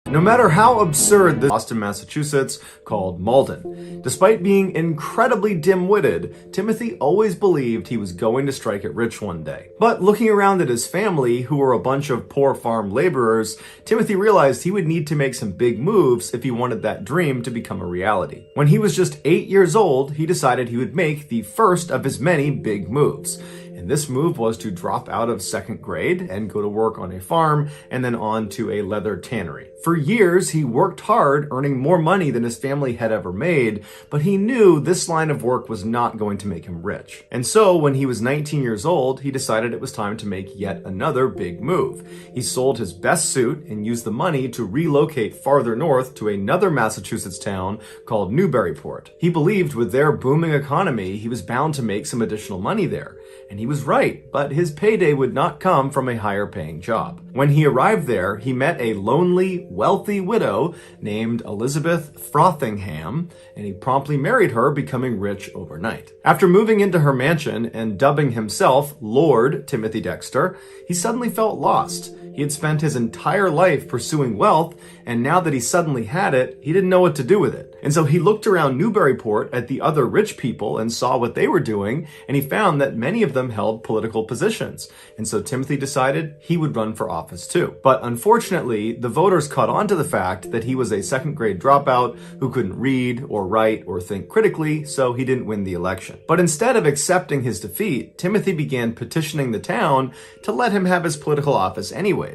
No matter how absurd this Boston, Massachusetts, called Malden. Despite being incredibly dim-witted, Timothy always believed he was going to strike it rich one day. But looking around at his family, who were a bunch of poor farm laborers, Timothy realized he would need to make some big moves if he wanted that dream to become a reality. When he was just 8 years old, he decided he would make the first of his many big moves. And this move was to drop out of second grade and go to work on a farm and then on to a leather tannery. For years, he worked hard, earning more money than his family had ever made, but he knew this line of work was not going to make him rich. And so when he was 19 years old, he decided it was time to make yet another big move. He sold his best suit and used the money to relocate farther north to another Massachusetts town called Newburyport. He believed with their booming economy, he was bound to make some additional money there. And he was right, but his payday would not come from a higher paying job. When he arrived there, he met a lonely, wealthy widow named Elizabeth Frothingham, and he promptly married her, becoming rich overnight. After moving into her mansion and dubbing himself Lord Timothy Dexter, he suddenly felt lost. He had spent his entire life pursuing wealth, and now that he suddenly had it, he didn't know what to do with it. And so he looked around Newburyport at the other rich people and saw what they were doing, and he found that many of them held political positions. And so Timothy decided he would run for office too. But unfortunately, the voters caught on to the fact that he was a second grade dropout who couldn't read or write or think critically, so he didn't win the election. But instead of accepting his defeat, Timothy began petitioning the town to let him have his political office anyways.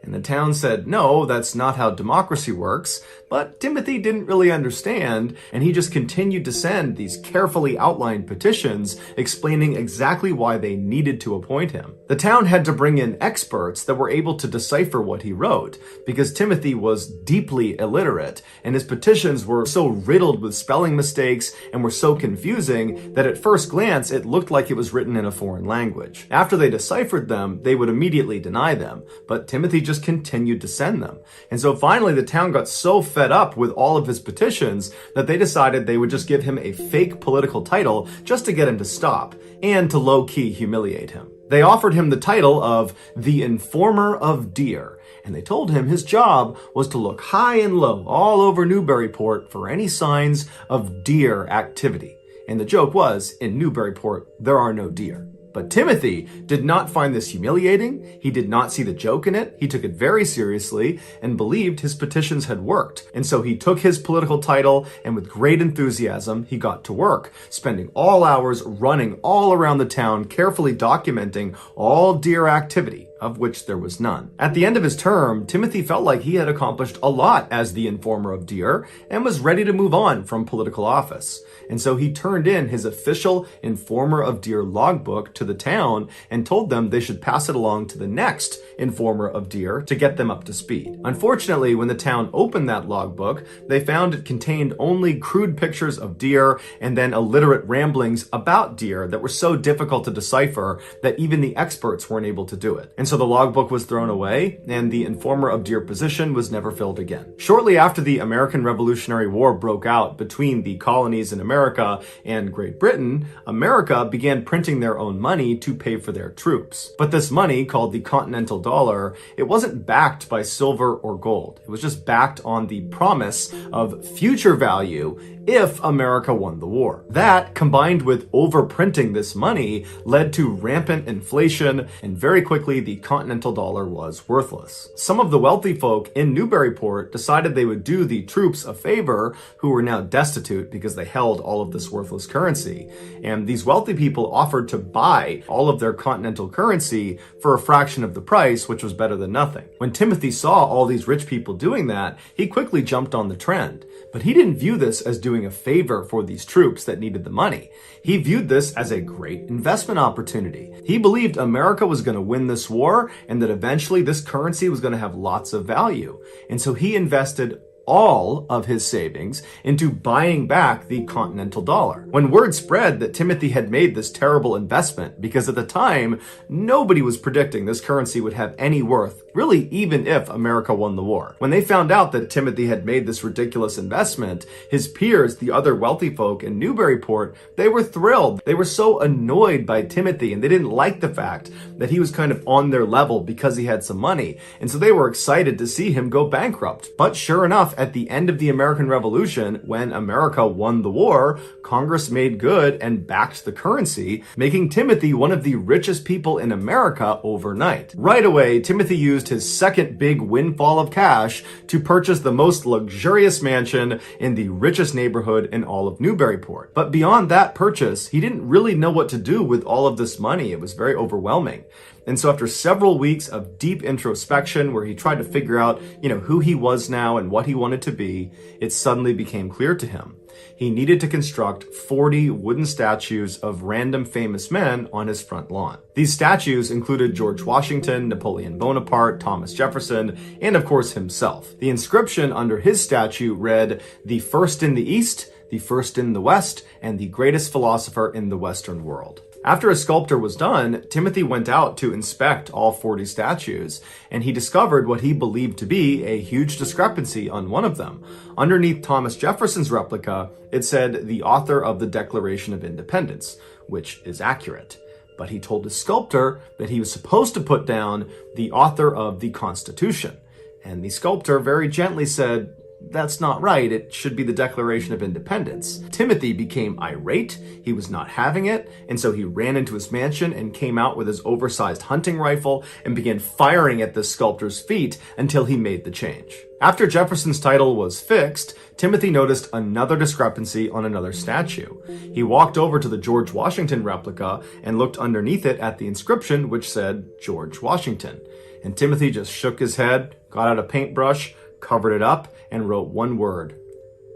And the town said, no, that's not how democracy works. But Timothy didn't really understand, and he just continued to send these carefully outlined petitions explaining exactly why they needed to appoint him. The town had to bring in experts that were able to decipher what he wrote, because Timothy was deeply illiterate, and his petitions were so riddled with spelling mistakes and were so confusing that at first glance it looked like it was written in a foreign language. After they deciphered them, they would immediately deny them, but Timothy just continued to send them. And so finally the town got so fed up with all of his petitions that they decided they would just give him a fake political title just to get him to stop and to low-key humiliate him. They offered him the title of the Informer of Deer, and they told him his job was to look high and low all over Newburyport for any signs of deer activity. And the joke was, in Newburyport, there are no deer. But Timothy did not find this humiliating. He did not see the joke in it. He took it very seriously and believed his petitions had worked. And so he took his political title and with great enthusiasm, he got to work, spending all hours running all around the town, carefully documenting all deer activity, of which there was none. At the end of his term, Timothy felt like he had accomplished a lot as the Informer of Deer and was ready to move on from political office. And so he turned in his official Informer of Deer logbook to the town and told them they should pass it along to the next Informer of Deer to get them up to speed. Unfortunately, when the town opened that logbook, they found it contained only crude pictures of deer and then illiterate ramblings about deer that were so difficult to decipher that even the experts weren't able to do it. And so the logbook was thrown away, and the Informer of Deer position was never filled again. Shortly after the American Revolutionary War broke out between the colonies in America and Great Britain, America began printing their own money to pay for their troops. But this money, called the Continental Dollar, it wasn't backed by silver or gold. It was just backed on the promise of future value if America won the war. That, combined with overprinting this money, led to rampant inflation, and very quickly the Continental Dollar was worthless. Some of the wealthy folk in Newburyport decided they would do the troops a favor, who were now destitute because they held all of this worthless currency. And these wealthy people offered to buy all of their Continental currency for a fraction of the price, which was better than nothing. When Timothy saw all these rich people doing that, he quickly jumped on the trend. But he didn't view this as doing a favor for these troops that needed the money. He viewed this as a great investment opportunity. He believed America was going to win this war and that eventually this currency was going to have lots of value. And so he invested all of his savings into buying back the Continental Dollar. When word spread that Timothy had made this terrible investment, because at the time, nobody was predicting this currency would have any worth really even if America won the war. When they found out that Timothy had made this ridiculous investment, his peers, the other wealthy folk in Newburyport, they were thrilled. They were so annoyed by Timothy, and they didn't like the fact that he was kind of on their level because he had some money. And so they were excited to see him go bankrupt. But sure enough, at the end of the American Revolution, when America won the war, Congress made good and backed the currency, making Timothy one of the richest people in America overnight. Right away, Timothy used his second big windfall of cash to purchase the most luxurious mansion in the richest neighborhood in all of Newburyport. But beyond that purchase, he didn't really know what to do with all of this money. It was very overwhelming. And so after several weeks of deep introspection where he tried to figure out, who he was now and what he wanted to be, it suddenly became clear to him. He needed to construct 40 wooden statues of random famous men on his front lawn. These statues included George Washington, Napoleon Bonaparte, Thomas Jefferson, and of course himself. The inscription under his statue read, "The first in the East, the first in the West, and the greatest philosopher in the Western world." After his sculpture was done, Timothy went out to inspect all 40 statues, and he discovered what he believed to be a huge discrepancy on one of them. Underneath Thomas Jefferson's replica, it said the author of the Declaration of Independence, which is accurate. But he told his sculptor that he was supposed to put down the author of the Constitution. And the sculptor very gently said, "That's not right. It should be the Declaration of Independence." Timothy became irate. He was not having it. And so he ran into his mansion and came out with his oversized hunting rifle and began firing at the sculptor's feet until he made the change. After Jefferson's title was fixed, Timothy noticed another discrepancy on another statue. He walked over to the George Washington replica and looked underneath it at the inscription, which said George Washington. And Timothy just shook his head, got out a paintbrush, covered it up, and wrote one word: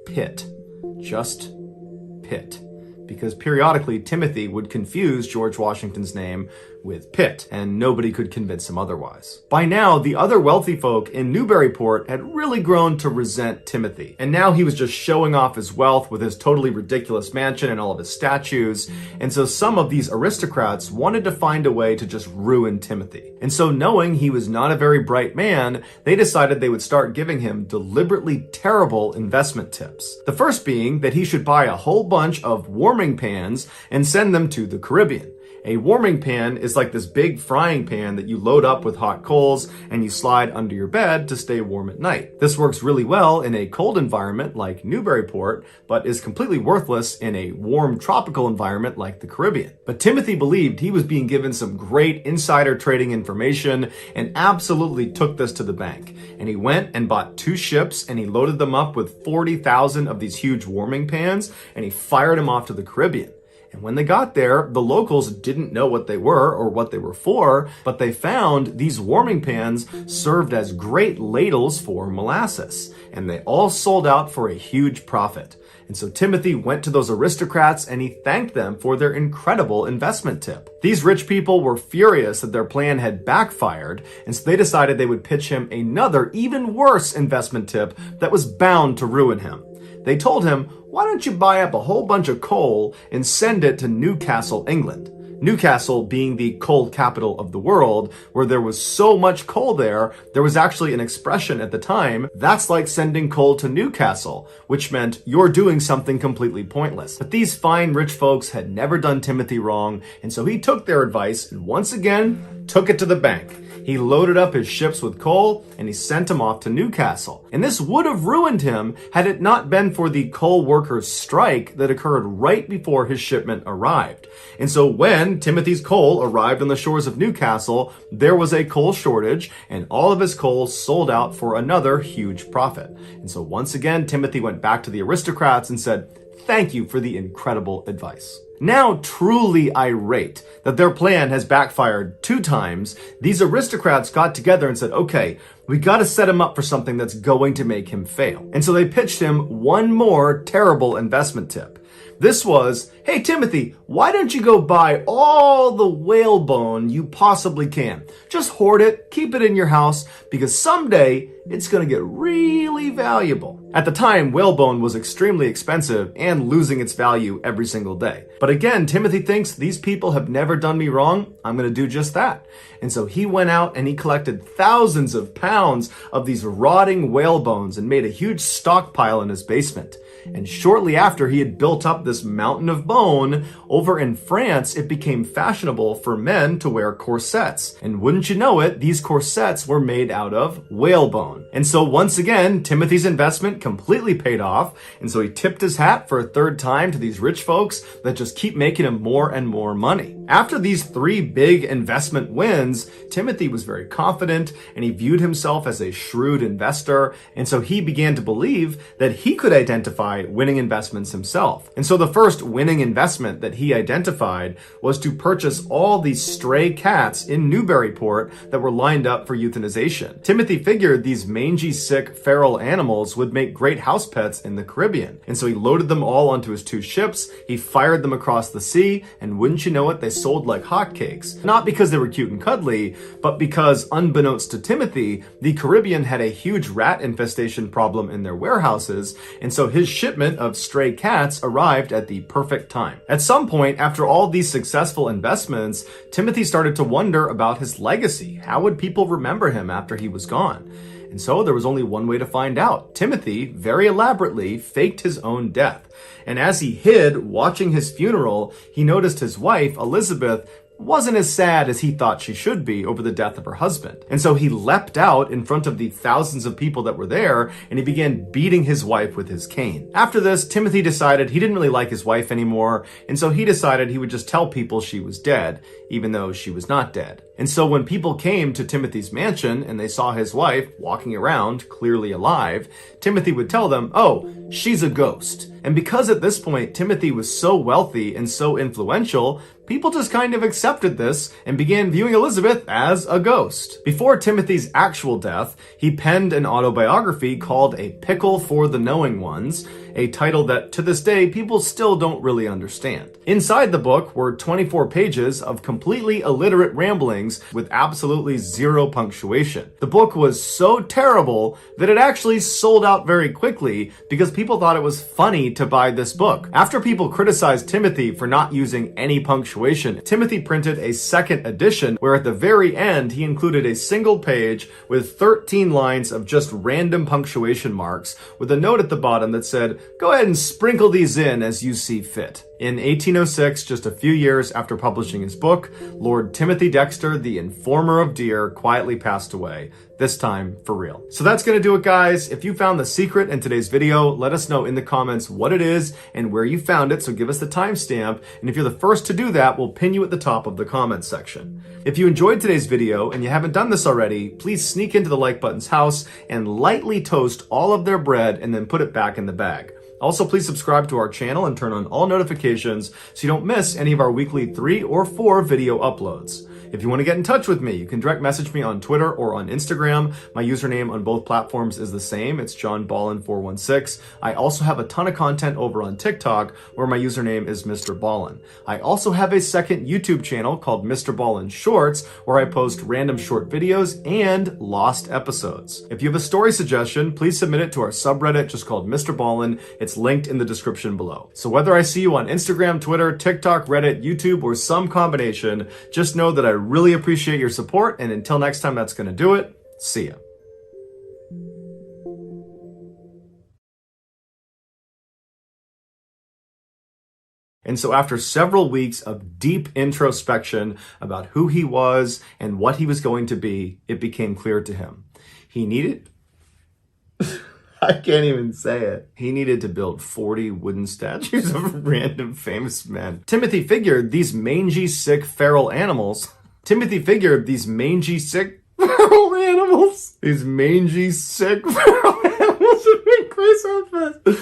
Pitt. Just Pitt. Because periodically Timothy would confuse George Washington's name with Pitt, and nobody could convince him otherwise. By now, the other wealthy folk in Newburyport had really grown to resent Timothy, and now he was just showing off his wealth with his totally ridiculous mansion and all of his statues, and so some of these aristocrats wanted to find a way to just ruin Timothy. And so knowing he was not a very bright man, they decided they would start giving him deliberately terrible investment tips. The first being that he should buy a whole bunch of warming pans and send them to the Caribbean. A warming pan is like this big frying pan that you load up with hot coals and you slide under your bed to stay warm at night. This works really well in a cold environment like Newburyport, but is completely worthless in a warm tropical environment like the Caribbean. But Timothy believed he was being given some great insider trading information and absolutely took this to the bank. And he went and bought 2 ships and he loaded them up with 40,000 of these huge warming pans and he fired them off to the Caribbean. And when they got there, the locals didn't know what they were or what they were for, but they found these warming pans served as great ladles for molasses, and they all sold out for a huge profit. And so Timothy went to those aristocrats and he thanked them for their incredible investment tip. These rich people were furious that their plan had backfired, and so they decided they would pitch him another, even worse investment tip that was bound to ruin him. They told him, "Why don't you buy up a whole bunch of coal and send it to Newcastle, England?" Newcastle being the coal capital of the world, where there was so much coal there was actually an expression at the time, "That's like sending coal to Newcastle," which meant you're doing something completely pointless. But these fine rich folks had never done Timothy wrong, and so he took their advice and once again took it to the bank. He loaded up his ships with coal and he sent them off to Newcastle. And this would have ruined him had it not been for the coal workers' strike that occurred right before his shipment arrived. And so when Timothy's coal arrived on the shores of Newcastle, there was a coal shortage and all of his coal sold out for another huge profit. And so once again, Timothy went back to the aristocrats and said, "Thank you for the incredible advice." Now truly irate that their plan has backfired 2 times, these aristocrats got together and said, "Okay, we got to set him up for something that's going to make him fail." And so they pitched him one more terrible investment tip. This was, hey Timothy, why don't you go buy all the whalebone you possibly can? Just hoard it, keep it in your house, because someday it's going to get really valuable. At the time, whalebone was extremely expensive and losing its value every single day. But again, Timothy thinks these people have never done me wrong. I'm going to do just that. And so he went out and he collected thousands of pounds of these rotting whale bones and made a huge stockpile in his basement. And shortly after he had built up this mountain of bone, over in France, it became fashionable for men to wear corsets. And wouldn't you know it, these corsets were made out of whalebone. And so once again, Timothy's investment completely paid off. And so he tipped his hat for a third time to these rich folks that just keep making him more and more money. After these 3 big investment wins, Timothy was very confident and he viewed himself as a shrewd investor. And so he began to believe that he could identify winning investments himself. And so the first winning investment that he identified was to purchase all these stray cats in Newburyport that were lined up for euthanization. Timothy figured these mangy, sick, feral animals would make great house pets in the Caribbean. And so he loaded them all onto his 2 ships, he fired them across the sea, and wouldn't you know it, they sold like hotcakes. Not because they were cute and cuddly, but because, unbeknownst to Timothy, the Caribbean had a huge rat infestation problem in their warehouses, and so his shipment of stray cats arrived at the perfect time. At some point, after all these successful investments, Timothy started to wonder about his legacy. How would people remember him after he was gone? And so there was only one way to find out. Timothy, very elaborately, faked his own death. And as he hid, watching his funeral, he noticed his wife, Elizabeth, wasn't as sad as he thought she should be over the death of her husband. And so he leapt out in front of the thousands of people that were there and he began beating his wife with his cane. After this, Timothy decided he didn't really like his wife anymore, and so he decided he would just tell people she was dead, even though she was not dead. And so when people came to Timothy's mansion and they saw his wife walking around, clearly alive, Timothy would tell them, oh, she's a ghost. And because at this point Timothy was so wealthy and so influential, people just kind of accepted this and began viewing Elizabeth as a ghost. Before Timothy's actual death, he penned an autobiography called A Pickle for the Knowing Ones, a title that to this day people still don't really understand. Inside the book were 24 pages of completely illiterate ramblings with absolutely zero punctuation. The book was so terrible that it actually sold out very quickly because people thought it was funny to buy this book. After people criticized Timothy for not using any punctuation, Timothy printed a second edition where at the very end he included a single page with 13 lines of just random punctuation marks with a note at the bottom that said, go ahead and sprinkle these in as you see fit. In 1806, just a few years after publishing his book, Lord Timothy Dexter, the informer of deer, quietly passed away, this time for real. So that's gonna do it, guys. If you found the secret in today's video, let us know in the comments what it is and where you found it, so give us the timestamp, and if you're the first to do that, we'll pin you at the top of the comments section. If you enjoyed today's video and you haven't done this already, please sneak into the like button's house and lightly toast all of their bread and then put it back in the bag. Also, please subscribe to our channel and turn on all notifications so you don't miss any of our weekly 3 or 4 video uploads. If you want to get in touch with me, you can direct message me on Twitter or on Instagram. My username on both platforms is the same. It's JohnBallin416. I also have a ton of content over on TikTok where my username is Mr. Ballin. I also have a second YouTube channel called Mr. Ballin Shorts where I post random short videos and lost episodes. If you have a story suggestion, please submit it to our subreddit just called Mr. Ballin. It's linked in the description below. So whether I see you on Instagram, Twitter, TikTok, Reddit, YouTube, or some combination, just know that I really appreciate your support, and until next time, that's gonna do it. See ya. And so after several weeks of deep introspection about who he was and what he was going to be, it became clear to him. He needed... I can't even say it. He needed to build 40 wooden statues of random famous men. Timothy figured these mangy, sick, feral animals... Timothy figured these mangy, sick, feral animals... These mangy, sick, feral animals would make great outfits.